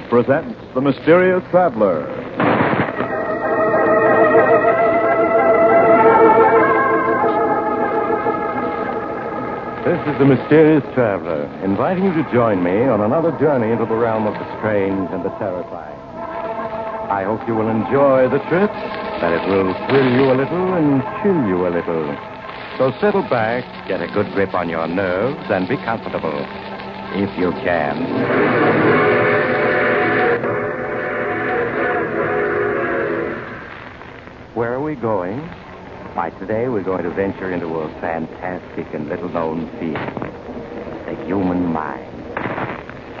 presents The Mysterious Traveler. This is The Mysterious Traveler, inviting you to join me on another journey into the realm of the strange and the terrifying. I hope you will enjoy the trip, that it will thrill you a little and chill you a little. So settle back, get a good grip on your nerves, and be comfortable, if you can. Where are we going? Why, today we're going to venture into a fantastic and little-known field, the human mind.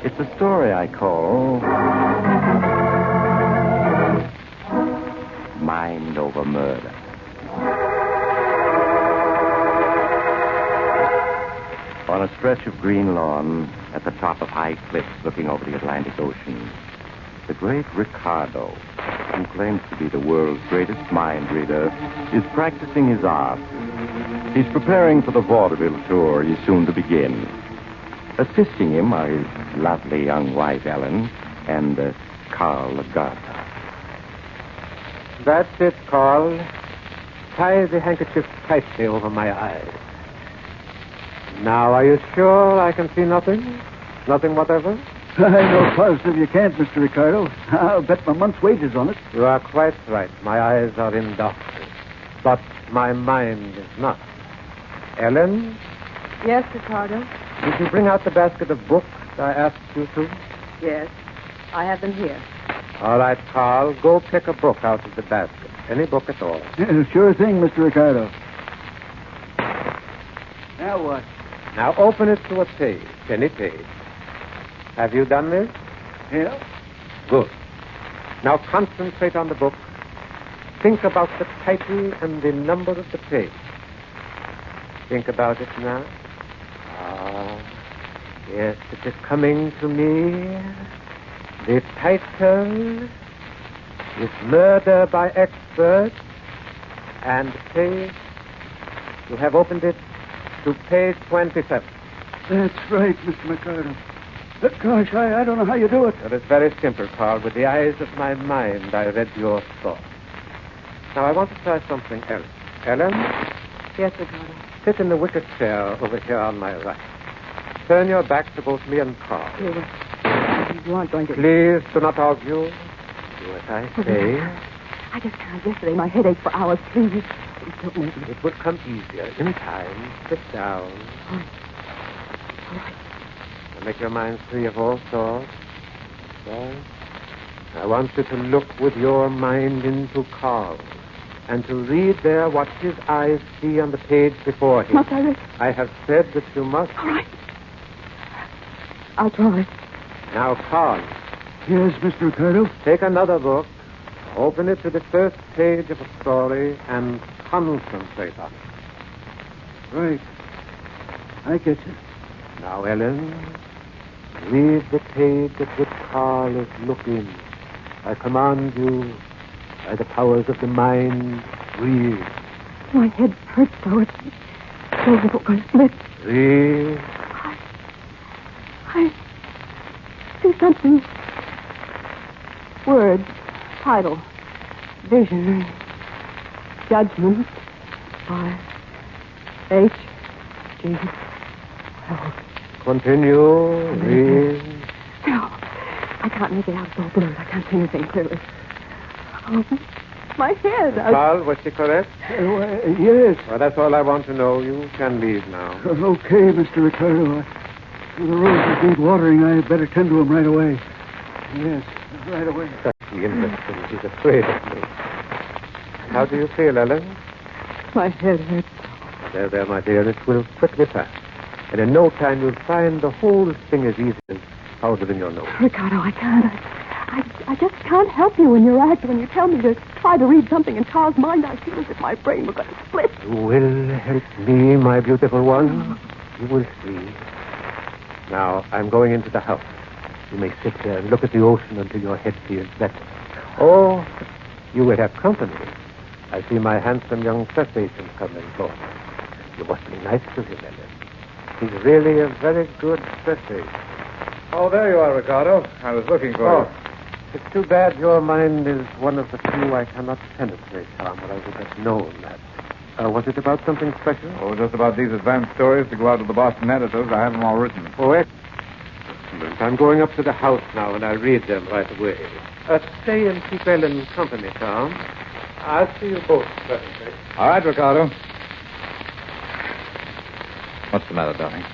It's a story I call Mind Over Murder. On a stretch of green lawn, at the top of high cliffs looking over the Atlantic Ocean, the great Riccardo, who claims to be the world's greatest mind reader, is practicing his art. He's preparing for the Vaudeville tour he's soon to begin. Assisting him are his lovely young wife, Helen, and Carl Riccardo. That's it, Carl. Tie the handkerchief tightly over my eyes. Now, are you sure I can see nothing? Nothing whatever? I know positive you can't, Mr. Riccardo. I'll bet my month's wages on it. You are quite right. My eyes are in darkness. But my mind is not. Ellen? Yes, Riccardo? Did you bring out the basket of books I asked you to? Yes, I have them here. All right, Carl, go pick a book out of the basket. Any book at all. Yeah, sure thing, Mr. Riccardo. Now what? Now open it to a page, any page. Have you done this? Yeah? Good. Now concentrate on the book. Think about the title and the number of the page. Think about it now. Ah, yes, it is coming to me. The title is Murder by Expert, and the page, you have opened it to page 27. That's right, Mr. Riccardo. Gosh, I don't know how you do it. Well, it's very simple, Carl. With the eyes of my mind, I read your thoughts. Now, I want to try something else. Ellen? Yes, Riccardo. Sit in the wicker chair over here on my right. Turn your back to both me and Carl. You aren't going to... Please do not argue. Do as I say. I just can't. Yesterday, my head ached for hours. Please don't make me. It would come easier in time. Sit down. All right. Now make your mind free of all thoughts. Right. I want you to look with your mind into Carl and to read there what his eyes see on the page before him. Must I read? I have said that you must. All right. I'll try. Now, Carl, Yes, Mr. Riccardo? take another book, open it to the first page of a story, and concentrate on it. Right. I get you. Now, Ellen, read the page at which Carl is looking. I command you, by the powers of the mind, read. My head hurts so it's so the book I split. Read. I see something. Words, title, vision, judgment, by H. G. Wells. Continue. Read. No, I can't make it out. It's all blurred. I can't see anything clearly. Oh, my head. Carl, was she correct? Yes. Well, that's all I want to know. You can leave now. Okay, Mr. Riccardo. The roses need watering. I better tend to them right away. Yes, right away. That's the interesting. She's afraid of me. How do you feel, Ellen? My head hurts. There, my dear. It will quickly pass. And in no time, you'll find the whole thing as easy as powder in your nose. Riccardo, I can't. I just can't help you when you act. When you tell me to try to read something in Carl's mind, I feel as if my brain were going to split. You will help me, my beautiful one. You will see. Now, I'm going into the house. You may sit there and look at the ocean until your head feels better. Oh, you will have company. I see my handsome young press agent come and go. You must be nice to him, Ellen. He's really a very good press agent. Oh, there you are, Riccardo. I was looking for you. It's too bad your mind is one of the few I cannot penetrate, Tom, but I would have known that. Was it about something special? Oh, just about these advanced stories to go out to the Boston editors. I have them all written. Oh, excellent. I'm going up to the house now, and I'll read them right away. Stay and keep Ellen company, Tom. I'll see you both presently. All right, Riccardo. What's the matter, darling?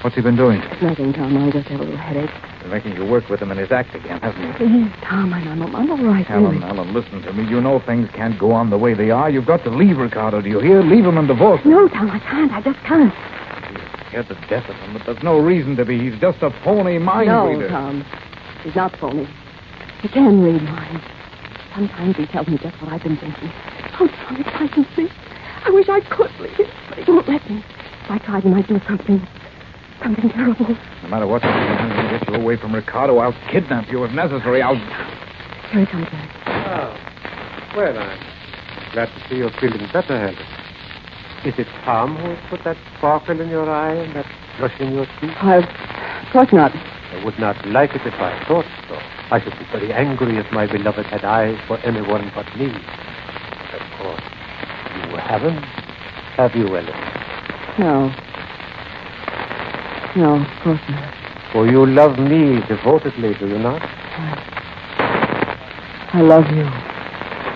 What's he been doing? Nothing, Tom. I just have a little headache. He's making you work with him in his act again, hasn't he? Please, Tom, I'm all right, really. Helen, listen to me. You know things can't go on the way they are. You've got to leave Riccardo, do you hear? Leave him and divorce him. No, Tom, I can't. I just can't. You're scared to death of him, but there's no reason to be. He's just a phony mind reader. No, Tom. He's not phony. He can read minds. Sometimes he tells me just what I've been thinking. Oh, Tom, it frightens me. I wish I could leave him, but he won't let me. If I tried, he might do something terrible. No matter what, I'm going to get you away from Riccardo. I'll kidnap you if necessary. I'll... Here he comes back. Oh, well, I'm glad to see you're feeling better, Helen. Is it Tom who has put that sparkle in your eye and that flush in your cheek? Of course not. I would not like it if I thought so. I should be very angry if my beloved had eyes for anyone but me. Of course, you haven't, have you, Ellen? No. No, of course not. For you love me devotedly, do you not? I love you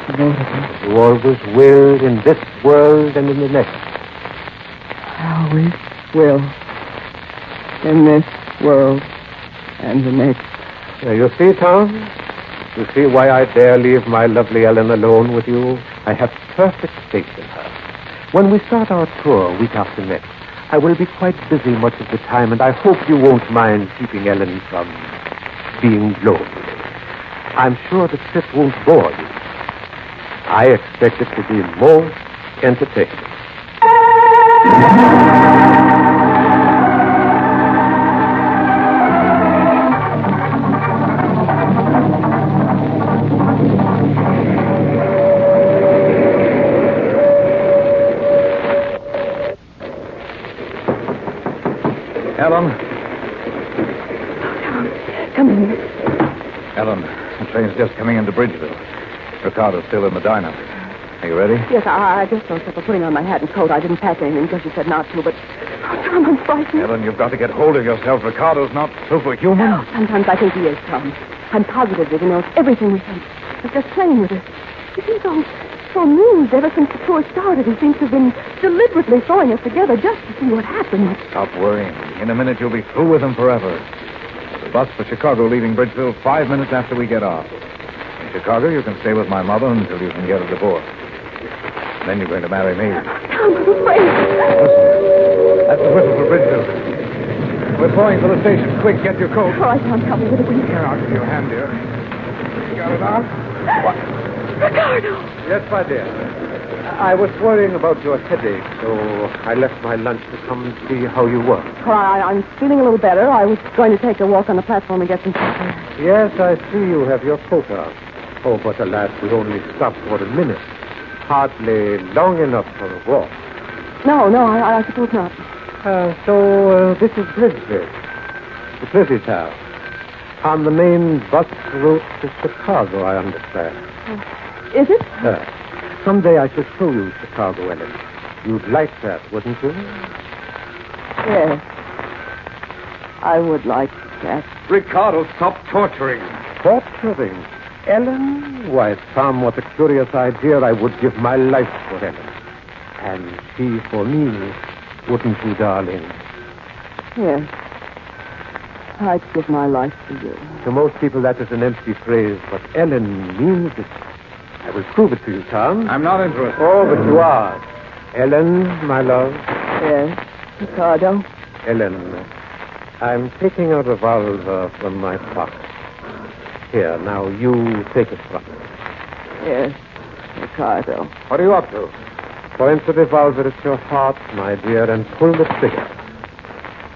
devotedly. You always will in this world and in the next. I always will. In this world and the next. You see, Tom? You see why I dare leave my lovely Ellen alone with you? I have perfect faith in her. When we start our tour week after next, I will be quite busy much of the time, and I hope you won't mind keeping Ellen from being lonely. I'm sure the trip won't bore you. I expect it to be most entertaining. Helen? Come in. Helen, the train's just coming into Bridgeville. Riccardo's still in the diner. Are you ready? Yes, I just thought of putting on my hat and coat. I didn't pack anything because you said not to, but... Oh, Tom, I'm frightened. Helen, you've got to get hold of yourself. Riccardo's not superhuman. Oh, sometimes I think he is, Tom. I'm positive that he knows everything we think. He's just playing with us. He seems so amused ever since the tour started. He seems to have been deliberately throwing us together just to see what happens. Stop worrying. In a minute, you'll be through with him forever. The bus for Chicago leaving Bridgeville 5 minutes after we get off. In Chicago, you can stay with my mother until you can get a divorce. Then you're going to marry me. Tom, I'm afraid. Listen, that's the whistle for Bridgeville. We're going for the station. Quick, get your coat. All right, Tom, help me with it, will you? Here, I'll give you a hand, dear. You got it on? What? Riccardo! Yes, my dear. I was worrying about your headache, so I left my lunch to come and see how you were. Well, I'm feeling a little better. I was going to take a walk on the platform and get some fresh air. Yes, I see you have your coat on. Oh, but alas, we only stopped for a minute. Hardly long enough for a walk. No, I suppose not. So this is Bridgeville, the pretty town. On the main bus route to Chicago, I understand. Is it? Someday I should show you Chicago, Ellen. You'd like that, wouldn't you? Yes. I would like that. Riccardo, stop torturing. Torturing? Ellen? Why, Tom, what a curious idea. I would give my life for Ellen. And she for me, wouldn't you, darling? Yes. I'd give my life to you. To most people, that is an empty phrase, but Ellen means it. I will prove it to you, Tom. I'm not interested. Oh, but you are. Ellen, my love. Yes, Riccardo. Ellen, I'm taking a revolver from my pocket. Here, now you take it from me. Yes, Riccardo. What are you up to? Point the revolver at your heart, my dear, and pull the trigger.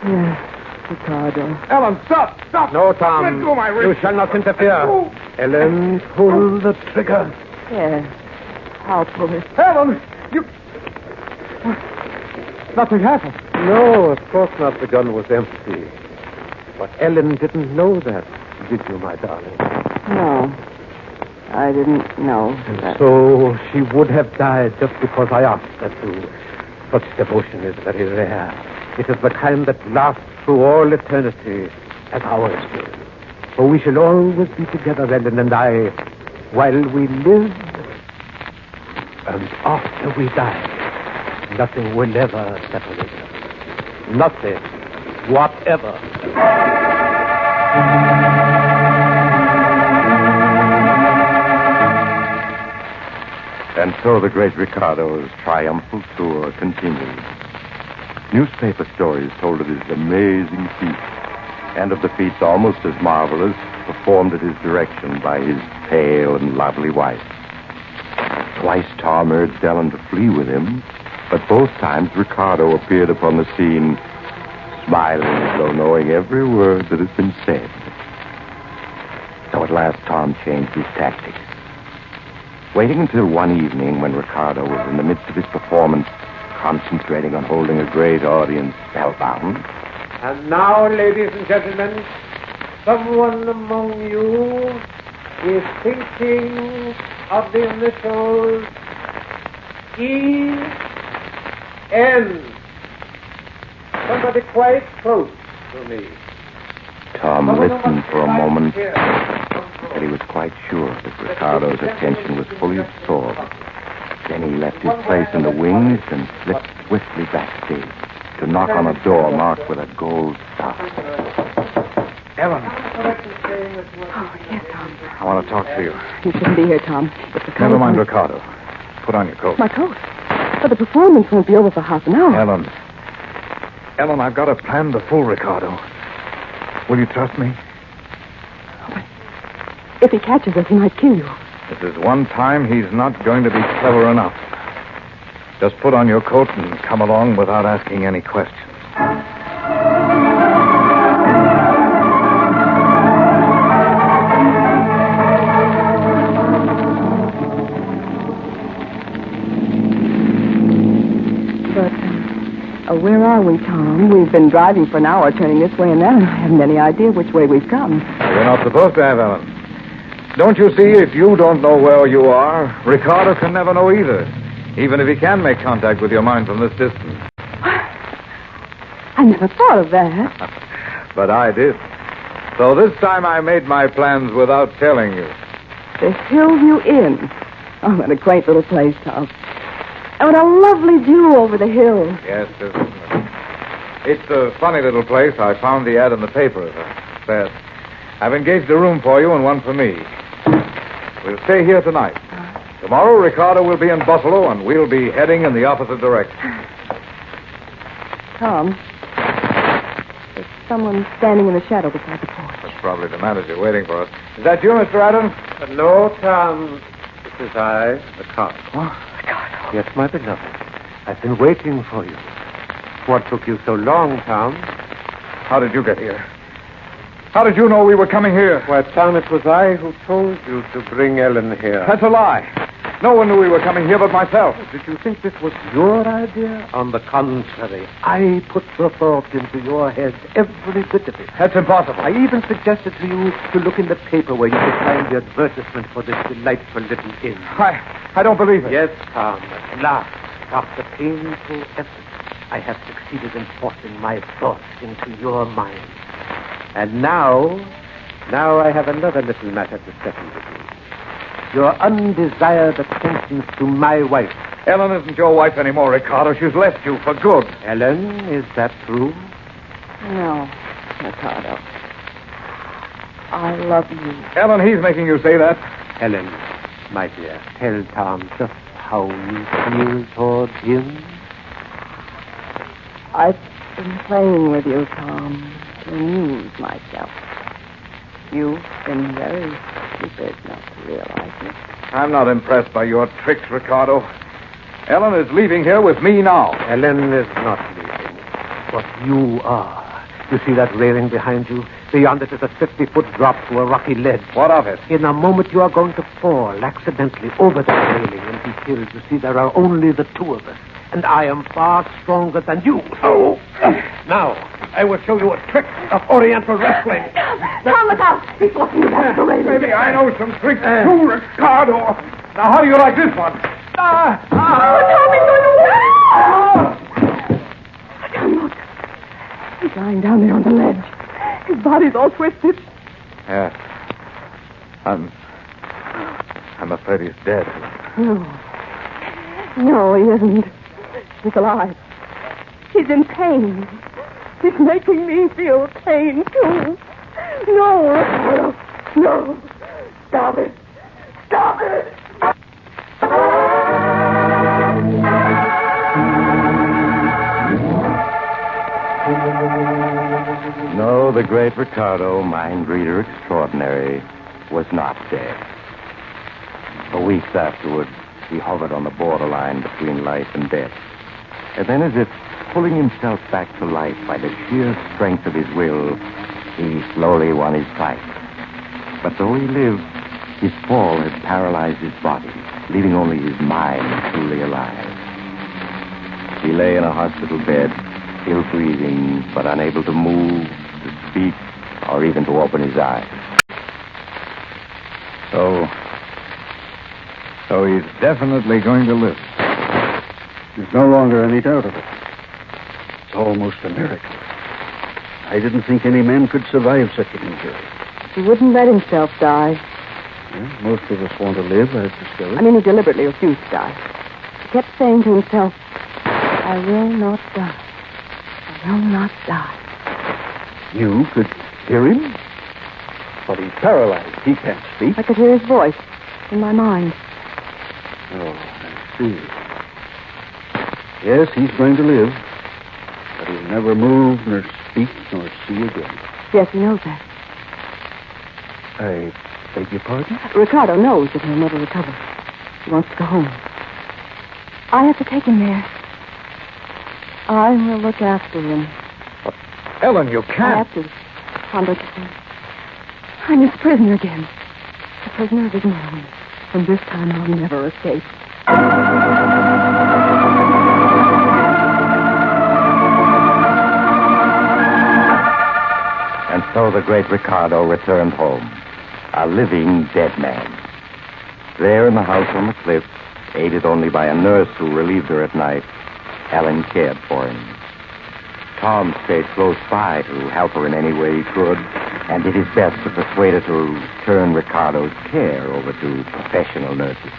Yes, Riccardo. Ellen, stop! Stop! No, Tom. Let go my wrist. You shall not interfere. Ellen, pull the trigger. Yes, I'll pull it. Helen, you... Nothing happened. No, of course not. The gun was empty. But Ellen didn't know that, did you, my darling? No, I didn't know. And so she would have died just because I asked her to. Such devotion is very rare. It is the kind that lasts through all eternity, as ours will. For we shall always be together, Ellen and I, while we live and after we die. Nothing will ever separate us. Nothing, whatever. And so the great Riccardo's triumphal tour continued. Newspaper stories told of his amazing feats, and of the feats almost as marvelous performed at his direction by his pale and lovely wife. Twice Tom urged Ellen to flee with him, but both times Riccardo appeared upon the scene, smiling as though knowing every word that has been said. So at last Tom changed his tactics. Waiting until one evening when Riccardo was in the midst of his performance, concentrating on holding a great audience spellbound. And now, ladies and gentlemen, someone among you is thinking of the initials E.N. Somebody quite close to me. Tom listened for a moment, but he was quite sure that Riccardo's attention was fully absorbed. Then he left his place in the wings and slipped swiftly backstage to knock on a door marked with a gold star. Ellen, Oh, yes, Tom. I want to talk to you. You shouldn't be here, Tom. It's a Never mind Riccardo. Put on your coat. My coat. But the performance won't be over for half an hour. Ellen, I've got a plan to fool Riccardo. Will you trust me? If he catches us, he might kill you. This is one time he's not going to be clever enough. Just put on your coat and come along without asking any questions. But where are we, Tom? We've been driving for an hour, turning this way and that, and I haven't any idea which way we've come. You're not supposed to have, Ellen. Don't you see, if you don't know where you are, Riccardo can never know either, even if he can make contact with your mind from this distance. I never thought of that. But I did. So this time I made my plans without telling you. The Hillview Inn. Oh, what a quaint little place, Tom. And what a lovely view over the hill. Yes, isn't it? It's a funny little place. I found the ad in the paper, as I said. I've engaged a room for you and one for me. We'll stay here tonight. Tomorrow, Riccardo will be in Buffalo, and we'll be heading in the opposite direction. Tom, there's someone standing in the shadow beside the porch. That's probably the manager waiting for us. Is that you, Mr. Adams? No, Tom. It is I, Riccardo. Oh, Riccardo. Yes, my beloved. I've been waiting for you. What took you so long, Tom? how did you get here? How did you know we were coming here? Why, Tom, it was I who told you to bring Ellen here. That's a lie. No one knew we were coming here but myself. Did you think this was your idea? On the contrary, I put the thought into your head, every bit of it. That's impossible. I even suggested to you to look in the paper where you could find the advertisement for this delightful little inn. I don't believe it. Yes, Tom, at last, after painful effort, I have succeeded in forcing my thoughts into your mind. And now I have another little matter to settle with you. Your undesired attentions to my wife. Ellen isn't your wife anymore, Riccardo. She's left you for good. Ellen, is that true? No, Riccardo. I love you. Ellen, he's making you say that. Ellen, my dear, tell Tom just how you feel towards him. I've been playing with you, Tom, to amuse myself. You've been very stupid not to realize it. I'm not impressed by your tricks, Riccardo. Ellen is leaving here with me now. Ellen is not leaving, but you are. You see that railing behind you? Beyond it is a 50-foot drop to a rocky ledge. What of it? In a moment you are going to fall accidentally over the railing and be killed. You see, there are only the two of us, and I am far stronger than you. Oh! Now, I will show you a trick of Oriental wrestling. Tom, look out. He's walking back the railing. Maybe I know some tricks too, Riccardo. Now, how do you like this one? Oh, Tom, he's going to... Tom, look. He's lying down there on the ledge. His body's all twisted. Yeah. I'm afraid he's dead. No, he isn't. He's alive. He's in pain. He's making me feel pain, too. No, Riccardo. No. Stop it. Stop it. No, the great Riccardo, mind reader extraordinary, was not dead. For weeks afterward, he hovered on the borderline between life and death. And then, as if pulling himself back to life by the sheer strength of his will, he slowly won his fight. But though he lived, his fall had paralyzed his body, leaving only his mind truly alive. He lay in a hospital bed, still breathing, but unable to move, to speak, or even to open his eyes. So he's definitely going to live. There's no longer any doubt of it. It's almost a miracle. I didn't think any man could survive such an injury. He wouldn't let himself die. Well, most of us want to live, I've discovered. I mean, he deliberately refused to die. He kept saying to himself, I will not die. I will not die. You could hear him? But he's paralyzed. He can't speak. I could hear his voice in my mind. Oh, I see. Yes, he's going to live. But he'll never move, nor speak, nor see again. Yes, he knows that. I beg your pardon? Riccardo knows that he'll never recover. He wants to go home. I have to take him there. I will look after him. Ellen, you I can't. have to. Tom, don't you see? I'm his prisoner again. The prisoner of his mind. And this time I'll never escape. And so the great Riccardo returned home, a living dead man. There in the house on the cliff, aided only by a nurse who relieved her at night, Helen cared for him. Tom stayed close by to help her in any way he could, and did his best to persuade her to turn Riccardo's care over to professional nurses.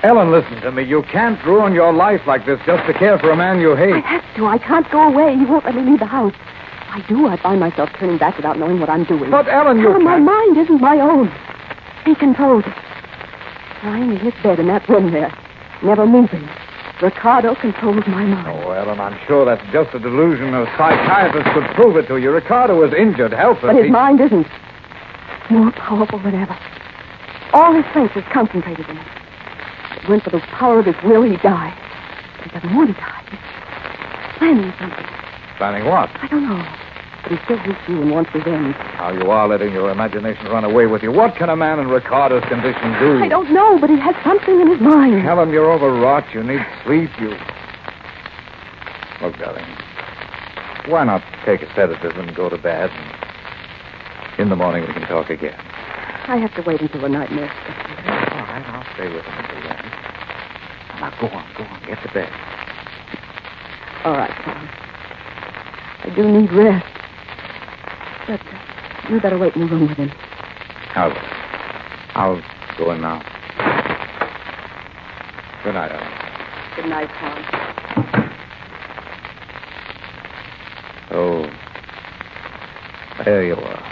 Ellen, listen to me. You can't ruin your life like this just to care for a man you I hate. have to. I can't go away. He won't let me leave the house. If I do, I find myself turning back without knowing what I'm doing. But, Ellen, you My can't. mind isn't my own. Be controlled. Lying in his bed in that room there, never moving. Riccardo controls my mind. Oh, Ellen, I'm sure that's just a delusion. A psychiatrist could prove it to you. Riccardo is injured, helpless. But his mind isn't. More powerful than ever. All his strength is concentrated in it. If it weren't for the power of his will, he'd die. But he doesn't want to die. He's planning something. Planning what? I don't know. But he still hates you and wants revenge. How you are letting your imagination run away with you. What can a man in Riccardo's condition do? I don't know, but he has something in his mind. Helen, you're overwrought. You need sleep. Look, darling, why not take a sedative and go to bed? In the morning we can talk again. I have to wait until the night nurse gets here. All right, I'll stay with him until then. Now, go on. Get to bed. All right, Tom. I do need rest. But you better wait in the room with him. I'll go in now. Good night, Ellen. Good night, Tom. Oh, there you are.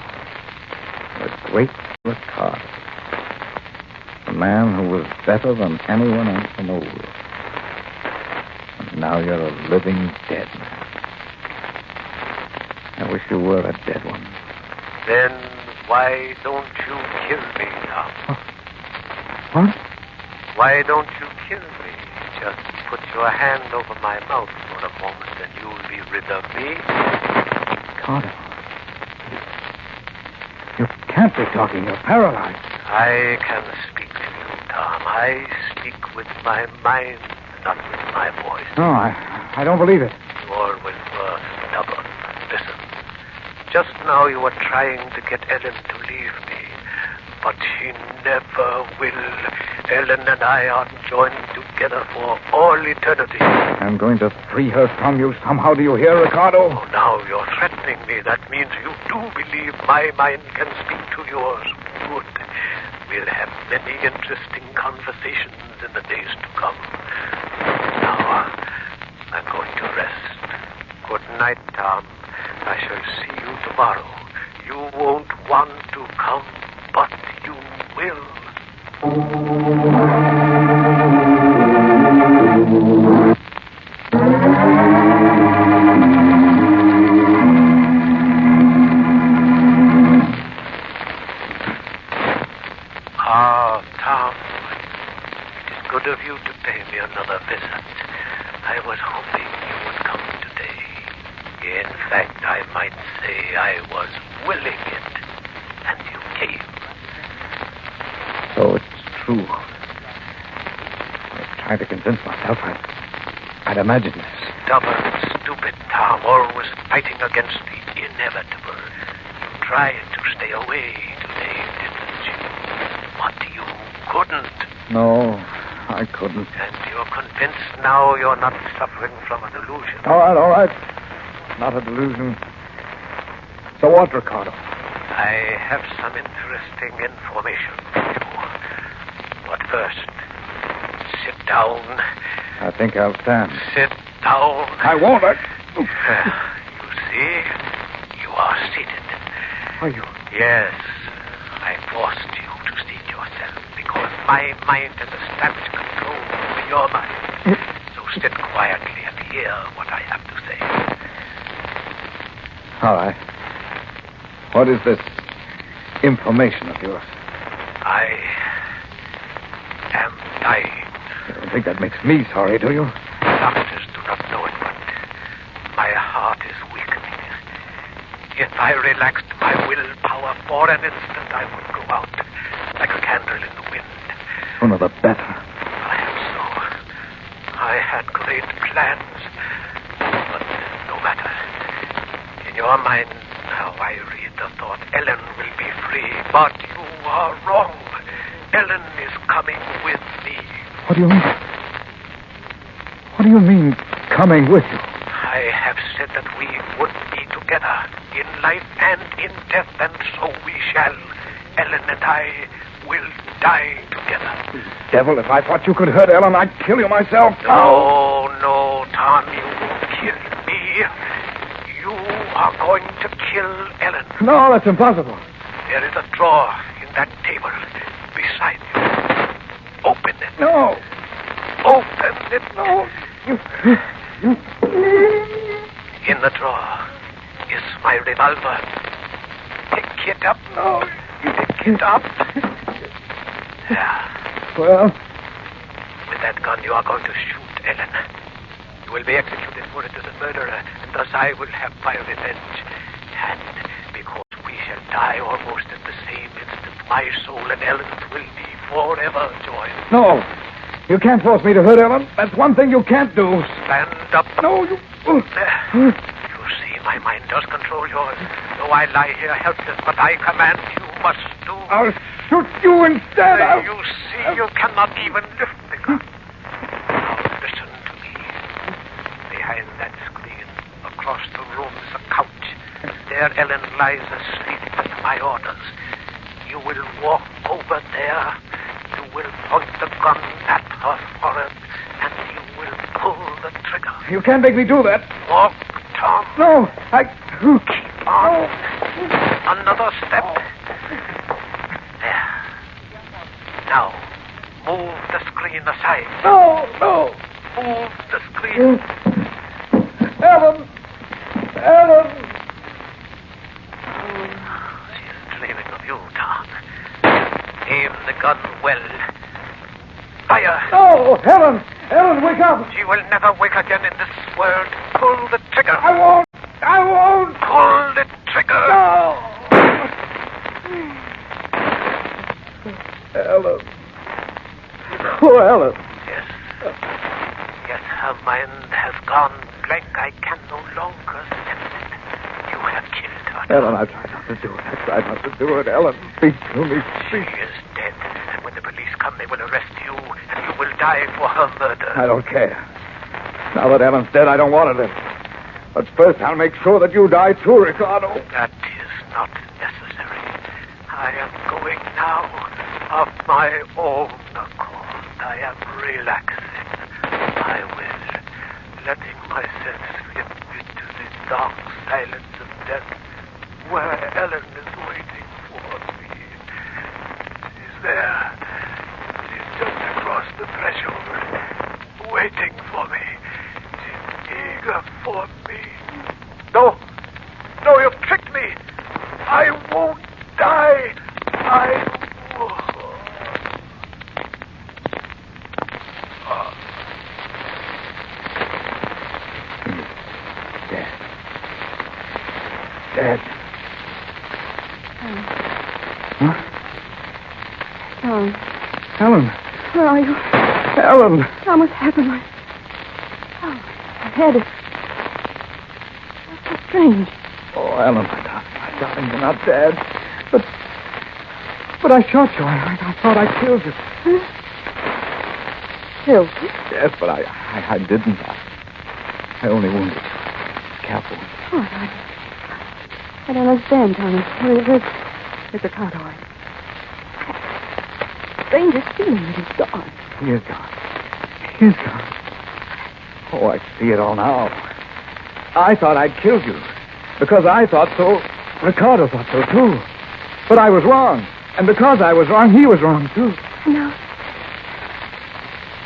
The great Riccardo. A man who was better than anyone else in the world. And now you're a living dead man. I wish you were a dead one. Then why don't you kill me, Tom? What? Why don't you kill me? Just put your hand over my mouth for a moment and you'll be rid of me. Riccardo. You can't be talking. You're paralyzed. I can speak to you, Tom. I speak with my mind, not with my voice. No, I don't believe it. You always were stubborn. listen. Just now you were trying to get Ellen to leave me. But she never will. Helen and I are joined together for all eternity. I'm going to free her from you somehow. Do you hear, Riccardo? Oh, now you're threatening me. That means you do believe my mind can speak to yours. Good. We'll have many interesting conversations in the days to come. Now, I'm going to rest. Good night, Tom. I shall see you tomorrow. You won't want to come, but you will. Ah, Tom. It is good of you to pay me another visit. I was hoping you would come today. In fact, I might say I was willing it, and you came. So it's true. I tried to convince myself I'd imagined this. Stubborn, stupid Tom, always fighting against the inevitable. You tried to stay away today, didn't you? But you couldn't. No, I couldn't. And you're convinced now you're not suffering from a delusion. All right. Not a delusion. So what, Riccardo? I have some interesting information for you. But first, sit down. I think I'll stand. Sit down. I won't. You see, you are seated. Are you? Yes, I forced you to seat yourself because my mind has established control over your mind. So sit quietly and hear what I have to say. All right. What is this information of yours? I am dying. You don't think that makes me sorry, do you? Doctors do not know it, but my heart is weakening. If I relaxed my willpower for an instant, I would go out like a candle in the wind. Sooner the better. Perhaps so. I had great plans, but no matter. In your mind, now I read the thought, Ellen will be free, but you are wrong. Ellen is coming with me. What do you mean? What do you mean, coming with you? I have said that we would be together in life and in death, and so we shall. Ellen and I will die together. Devil, if I thought you could hurt Ellen, I'd kill you myself. No, Tom, you won't kill me. You are going to kill Ellen. No, that's impossible. There is a drawer in that table beside you. Open it. No. Open it. No. In the drawer is my revolver. Pick it up. No. Pick it up. There. Well? With that gun, you are going to shoot Ellen. You will be executed for it as a murderer, and thus I will have my revenge. And because we shall die almost at the same instant, my soul and Ellen's will be forever joined. No. You can't force me to hurt Ellen. That's one thing you can't do. Stand up. No, you... There. You see, my mind does control yours. Though I lie here helpless, but I command you must do. I'll shoot you instead. You see, you cannot even lift the gun. Now listen to me. Behind that screen, across the room, is a couch. And there Ellen lies asleep at my orders. You will walk over there. You will point the gun at her forehead, and you will pull the trigger. You can't make me do that. Walk, Tom. No, I... Keep on. Another step. There. Now, move the screen aside. No. Move the screen. Ellen. She is dreaming of you, Tom. Aim the gun well. Fire. No, Helen, wake up. She will never wake again in this world. Pull the trigger. I won't. Pull the trigger. No. Helen. Oh, Helen. Yes, her mind has gone blank. I can no longer sense it. Ellen, I tried not to do it. I tried not to do it. Ellen, speak to me. She is dead, and when the police come, they will arrest you, and you will die for her murder. I don't care. Now that Ellen's dead, I don't want to live. But first, I'll make sure that you die too, Riccardo. That is not necessary. I am going now of my own accord. I am relaxing my will, letting myself slip into the dark silence of death, where Ellen is waiting for me. She's there. She's just across the threshold, waiting for me. She's eager for me. No, you've tricked me. I won't die. Dead. Huh? Tom. Helen. Where are you? Helen. Tom, what's happened? My head is... That's so strange. Oh, Helen, my darling, you're not dead. But I shot you. I thought I killed you. Huh? Killed you? Yes, but I didn't. I only wounded you. Scalp wound. Oh, I don't understand, Thomas. Where's Riccardo? Strangest feeling that he's gone. He is gone. He's gone. Oh, I see it all now. I thought I'd killed you. Because I thought so, Riccardo thought so, too. But I was wrong. And because I was wrong, he was wrong, too. No.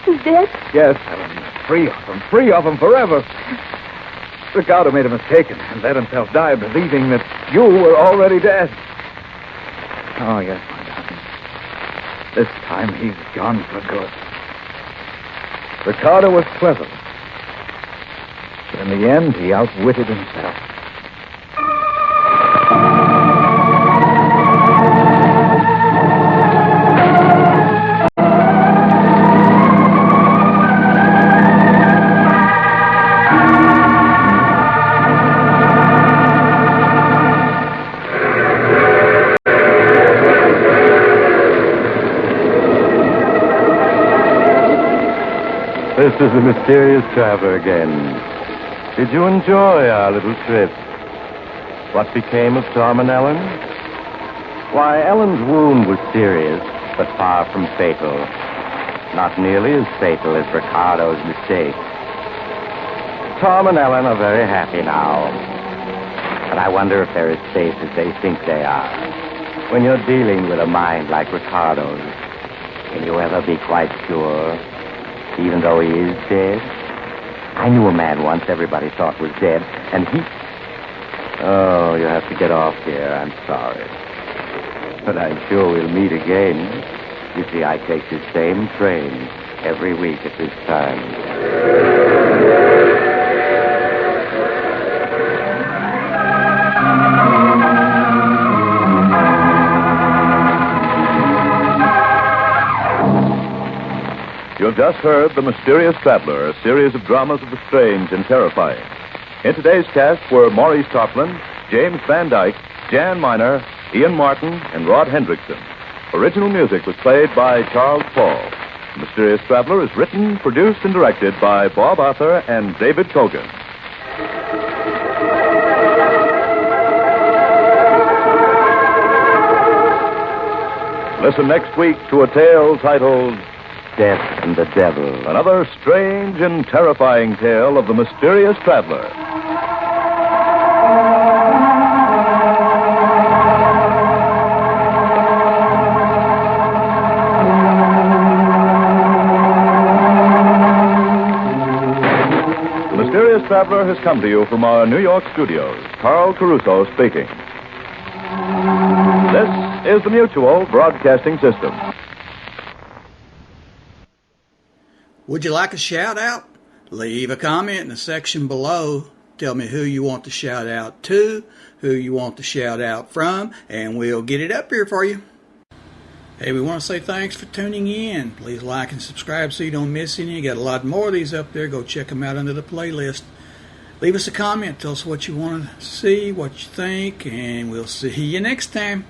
He's dead? Yes, Helen. Free of him forever. Riccardo made a mistake and let himself die, believing that you were already dead. Oh, yes, my darling. This time he's gone for good. Riccardo was clever. But in the end, he outwitted himself. This is the mysterious traveler again. Did you enjoy our little trip? What became of Tom and Ellen? Why, Ellen's wound was serious, but far from fatal. Not nearly as fatal as Riccardo's mistake. Tom and Ellen are very happy now. But I wonder if they're as safe as they think they are. When you're dealing with a mind like Riccardo's, can you ever be quite sure? Even though he is dead? I knew a man once everybody thought was dead, and he... Oh, you have to get off here. I'm sorry. But I'm sure we'll meet again. You see, I take this same train every week at this time. You've just heard The Mysterious Traveler, a series of dramas of the strange and terrifying. In today's cast were Maurice Tarplin, James Van Dyke, Jan Miner, Ian Martin, and Rod Hendrickson. Original music was played by Charles Paul. The Mysterious Traveler is written, produced, and directed by Bob Arthur and David Kogan. Listen next week to a tale titled Death and the Devil. Another strange and terrifying tale of the mysterious traveler. The Mysterious Traveler has come to you from our New York studios. Carl Caruso speaking. This is the Mutual Broadcasting System. Would you like a shout out? Leave a comment in the section below. Tell me who you want to shout out to, who you want to shout out from, and we'll get it up here for you. Hey, we want to say thanks for tuning in. Please like and subscribe so you don't miss any. Got a lot more of these up there. Go check them out under the playlist. Leave us a comment. Tell us what you want to see, what you think, and we'll see you next time.